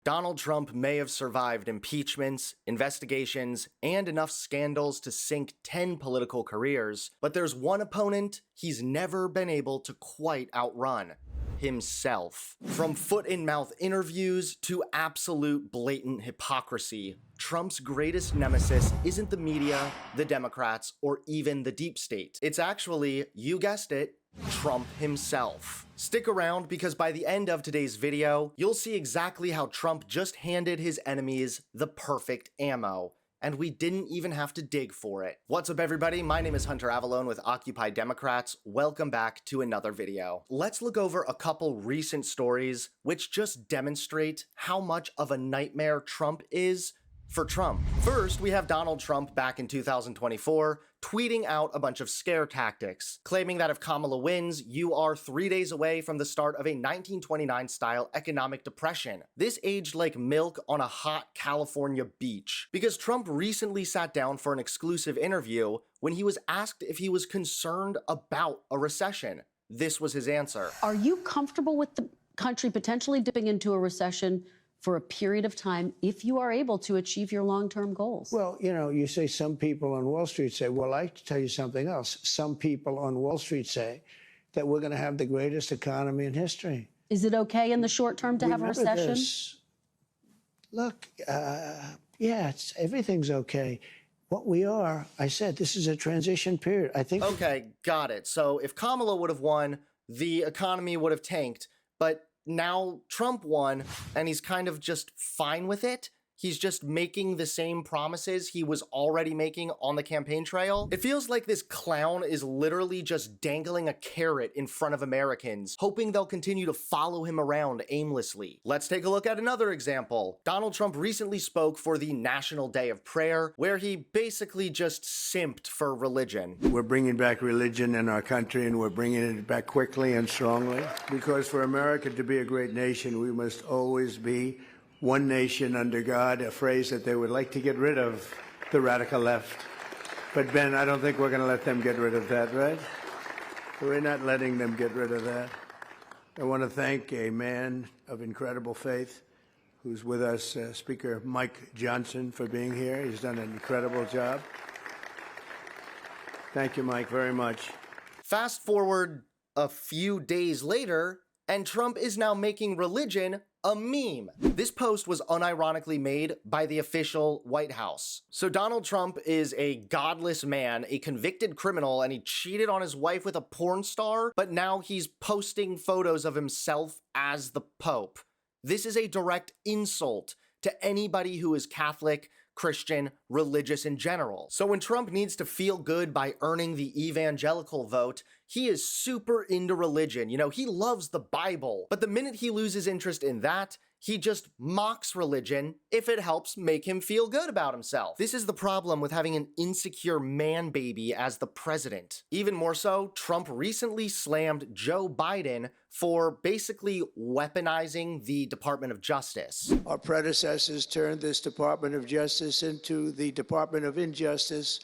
Donald Trump may have survived impeachments, investigations, and enough scandals to sink 10 political careers, but there's one opponent he's never been able to quite outrun: himself. From foot-in-mouth interviews to absolute blatant hypocrisy, Trump's greatest nemesis isn't the media, the Democrats, or even the deep state. It's actually, you guessed it, Trump himself. Stick around, because by the end of today's video, you'll see exactly how Trump just handed his enemies the perfect ammo, and we didn't even have to dig for it. What's up, everybody? My name is Hunter Avallone with Occupy Democrats. Welcome back to another video. Let's look over a couple recent stories which just demonstrate how much of a nightmare Trump is for Trump. First, we have Donald Trump back in 2024 tweeting out a bunch of scare tactics, claiming that if Kamala wins, you are 3 days away from the start of a 1929-style economic depression. This aged like milk on a hot California beach, because Trump recently sat down for an exclusive interview when he was asked if he was concerned about a recession. This was his answer. Are you comfortable with the country potentially dipping into a recession for a period of time if you are able to achieve your long-term goals? Well, you know, you say some people on Wall Street say, well, I tell you something else. Some people on Wall Street say that we're going to have the greatest economy in history. Is it okay in the short term to have a recession? This. Look, yeah, everything's okay. What we are, I said, this is a transition period. I think. Okay, got it. So if Kamala would have won, the economy would have tanked, but now Trump won, and he's kind of just fine with it. He's just making the same promises he was already making on the campaign trail. It feels like this clown is literally just dangling a carrot in front of Americans, hoping they'll continue to follow him around aimlessly. Let's take a look at another example. Donald Trump recently spoke for the National Day of Prayer, where he basically just simped for religion. We're bringing back religion in our country, and we're bringing it back quickly and strongly. Because for America to be a great nation, we must always be one nation under God, a phrase that they would like to get rid of, the radical left. But Ben, I don't think we're going to let them get rid of that, right? We're not letting them get rid of that. I want to thank a man of incredible faith who's with us, Speaker Mike Johnson, for being here. He's done an incredible job. Thank you, Mike, very much. Fast forward a few days later, and Trump is now making religion a meme. This post was unironically made by the official White House. So Donald Trump is a godless man, a convicted criminal, and he cheated on his wife with a porn star, but now he's posting photos of himself as the Pope. This is a direct insult to anybody who is Catholic, Christian, religious in general. So when Trump needs to feel good by earning the evangelical vote, he is super into religion. You know, he loves the Bible. But the minute he loses interest in that, he just mocks religion if it helps make him feel good about himself. This is the problem with having an insecure man baby as the president. Even more so, Trump recently slammed Joe Biden for basically weaponizing the Department of Justice. Our predecessors turned this Department of Justice into the Department of Injustice,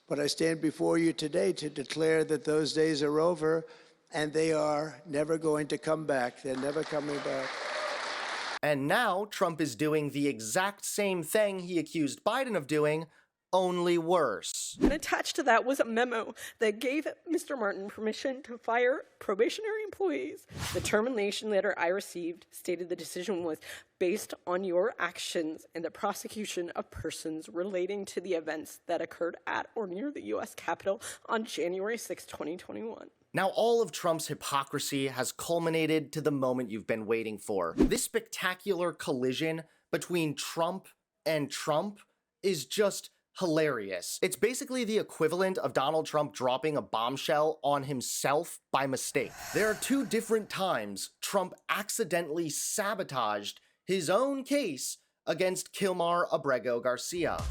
but I stand before you today to declare that those days are over, and they are never going to come back. They're never coming back. And now Trump is doing the exact same thing he accused Biden of doing, only worse. And attached to that was a memo that gave Mr. Martin permission to fire probationary employees. The termination letter I received stated the decision was based on your actions in the prosecution of persons relating to the events that occurred at or near the U.S. Capitol on January 6, 2021. Now, all of Trump's hypocrisy has culminated to the moment you've been waiting for. This spectacular collision between Trump and Trump is just hilarious. It's basically the equivalent of Donald Trump dropping a bombshell on himself by mistake. There are two different times Trump accidentally sabotaged his own case against Kilmar Garcia.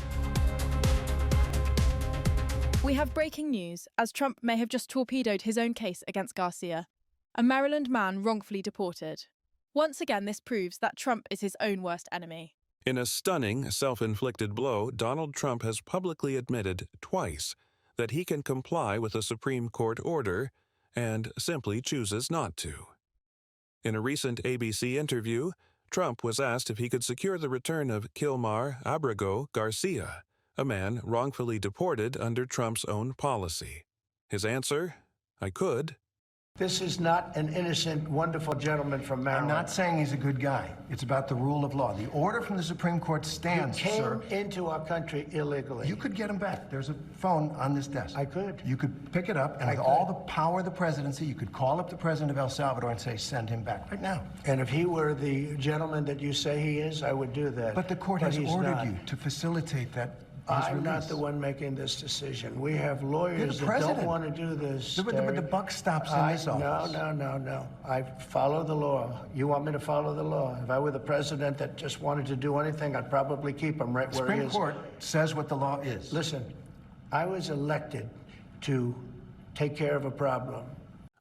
We have breaking news, as Trump may have just torpedoed his own case against Garcia, a Maryland man wrongfully deported. Once again, this proves that Trump is his own worst enemy. In a stunning, self-inflicted blow, Donald Trump has publicly admitted twice that he can comply with a Supreme Court order and simply chooses not to. In a recent ABC interview, Trump was asked if he could secure the return of Kilmar Garcia, a man wrongfully deported under Trump's own policy. His answer, I could. This is not an innocent, wonderful gentleman from Maryland. I'm not saying he's a good guy. It's about the rule of law. The order from the Supreme Court stands, He came sir. into our country illegally. You could get him back. There's a phone on this desk. I could. You could pick it up, and with all the power of the presidency, you could call up the president of El Salvador and say, send him back right now. And if he were the gentleman that you say he is, I would do that. But the court has he's ordered not. you to facilitate that. I'm not the one making this decision. We have lawyers that don't want to do this. But the buck stops in this office. No. I follow the law. You want me to follow the law? If I were the president that just wanted to do anything, I'd probably keep him right where he is. Supreme Court says what the law is. Listen, I was elected to take care of a problem.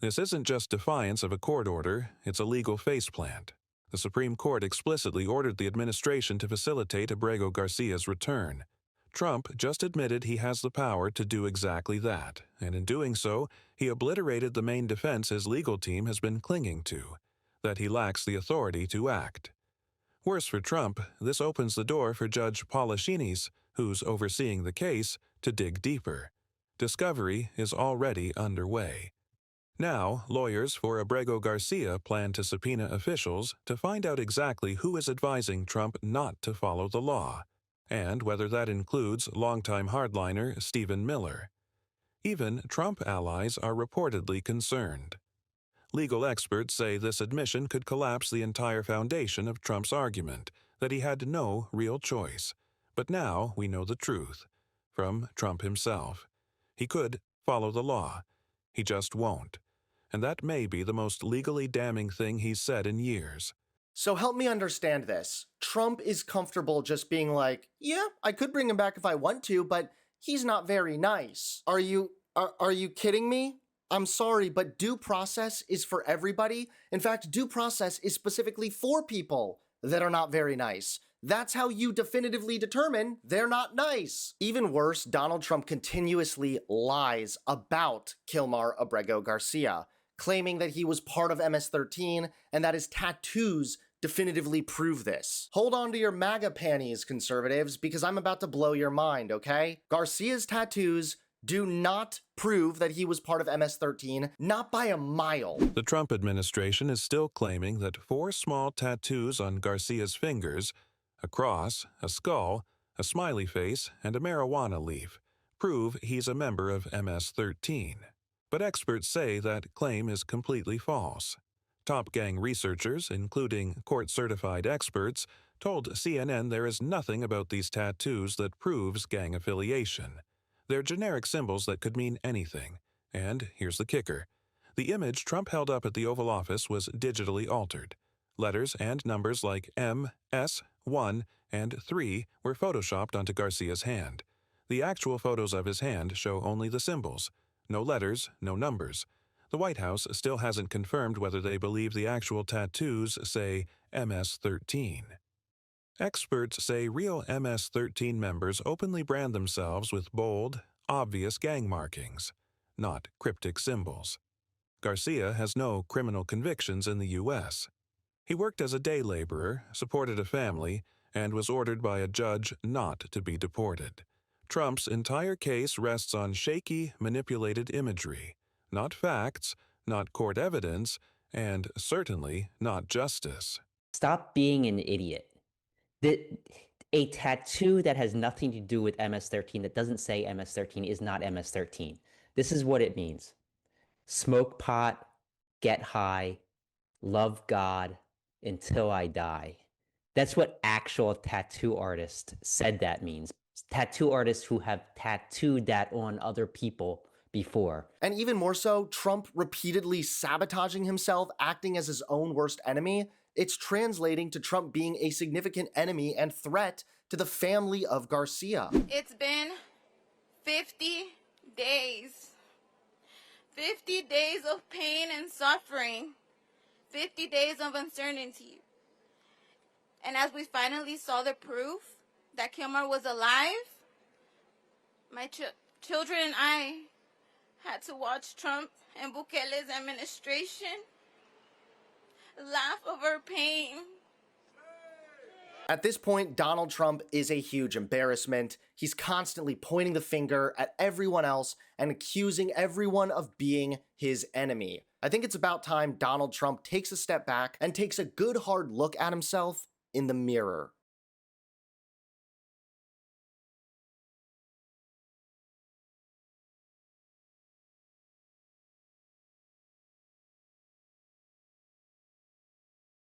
This isn't just defiance of a court order, it's a legal faceplant. The Supreme Court explicitly ordered the administration to facilitate Abrego Garcia's return. Trump just admitted he has the power to do exactly that, and in doing so, he obliterated the main defense his legal team has been clinging to, that he lacks the authority to act. Worse for Trump, this opens the door for Judge Paulashini's, who's overseeing the case, to dig deeper. Discovery is already underway. Now, lawyers for Abrego Garcia plan to subpoena officials to find out exactly who is advising Trump not to follow the law, and whether that includes longtime hardliner Stephen Miller. Even Trump allies are reportedly concerned. Legal experts say this admission could collapse the entire foundation of Trump's argument that he had no real choice. But now we know the truth. From Trump himself. He could follow the law. He just won't. And that may be the most legally damning thing he's said in years. So help me understand this. Trump is comfortable just being like, yeah, I could bring him back if I want to, but he's not very nice. Are you kidding me? I'm sorry, but due process is for everybody. In fact, due process is specifically for people that are not very nice. That's how you definitively determine they're not nice. Even worse, Donald Trump continuously lies about Kilmar Abrego Garcia, claiming that he was part of MS-13 and that his tattoos definitively prove this. Hold on to your MAGA panties, conservatives, because I'm about to blow your mind, okay? Garcia's tattoos do not prove that he was part of MS-13, not by a mile. The Trump administration is still claiming that 4 small tattoos on Garcia's fingers, a cross, a skull, a smiley face, and a marijuana leaf, prove he's a member of MS-13. But experts say that claim is completely false. Top gang researchers, including court-certified experts, told CNN there is nothing about these tattoos that proves gang affiliation. They're generic symbols that could mean anything. And here's the kicker. The image Trump held up at the Oval Office was digitally altered. Letters and numbers like M, S, 1, and 3 were photoshopped onto Garcia's hand. The actual photos of his hand show only the symbols. No letters, no numbers. The White House still hasn't confirmed whether they believe the actual tattoos say MS-13. Experts say real MS-13 members openly brand themselves with bold, obvious gang markings, not cryptic symbols. Garcia has no criminal convictions in the U.S. He worked as a day laborer, supported a family, and was ordered by a judge not to be deported. Trump's entire case rests on shaky, manipulated imagery, not facts, not court evidence, and certainly not justice. Stop being an idiot. A tattoo that has nothing to do with MS-13, that doesn't say MS-13, is not MS-13. This is what it means. Smoke pot, get high, love God until I die. That's what actual tattoo artists said that means. Tattoo artists who have tattooed that on other people before. And even more so, Trump repeatedly sabotaging himself, acting as his own worst enemy. It's translating to Trump being a significant enemy and threat to the family of Garcia. It's been 50 days. 50 days of pain and suffering. 50 days of uncertainty. And as we finally saw the proof that Kilmar was alive, my children and I had to watch Trump and Bukele's administration laugh over pain At this point, Donald Trump is a huge embarrassment. He's constantly pointing the finger at everyone else and accusing everyone of being his enemy. I think it's about time Donald Trump takes a step back and takes a good hard look at himself in the mirror.